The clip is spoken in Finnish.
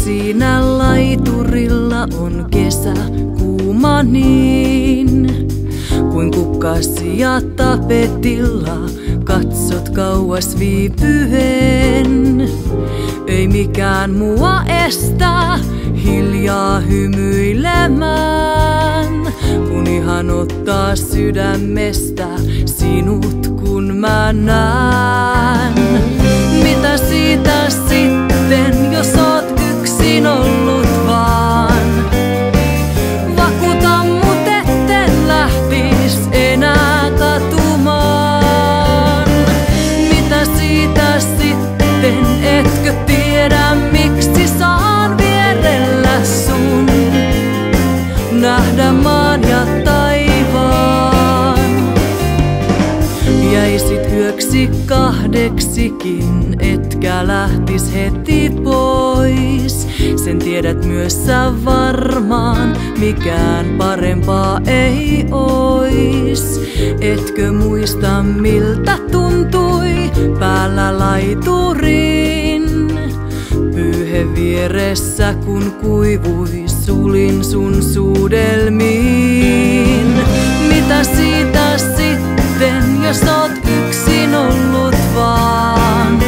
siinä laiturilla on kesä kuuma niin, kuin kukkasi ja tapetilla katsot kauas viipyen. Ei mikään mua estä hiljaa hymyilemään, kun ihan ottaa sydämestä sinut kun mä näen. Mitä siitä sitten, jos oot yksin ollut vaan? Vakuuta mut etten lähtis enää katumaan. Mitä siitä sitten, etkö tiedä miksi saan vierellä sun? Nähdä maan ja taivaan. Jäisit yöksi kahdeksikin, etkä lähtis heti pois. Sen tiedät myös sä varmaan, mikään parempaa ei ois. Etkö muista miltä tuntui päällä laiturin? Pyyhe vieressä kun kuivui, sulin sun suudelmiin. Mitä siitä sitten, jos oot yksin ollut vaan?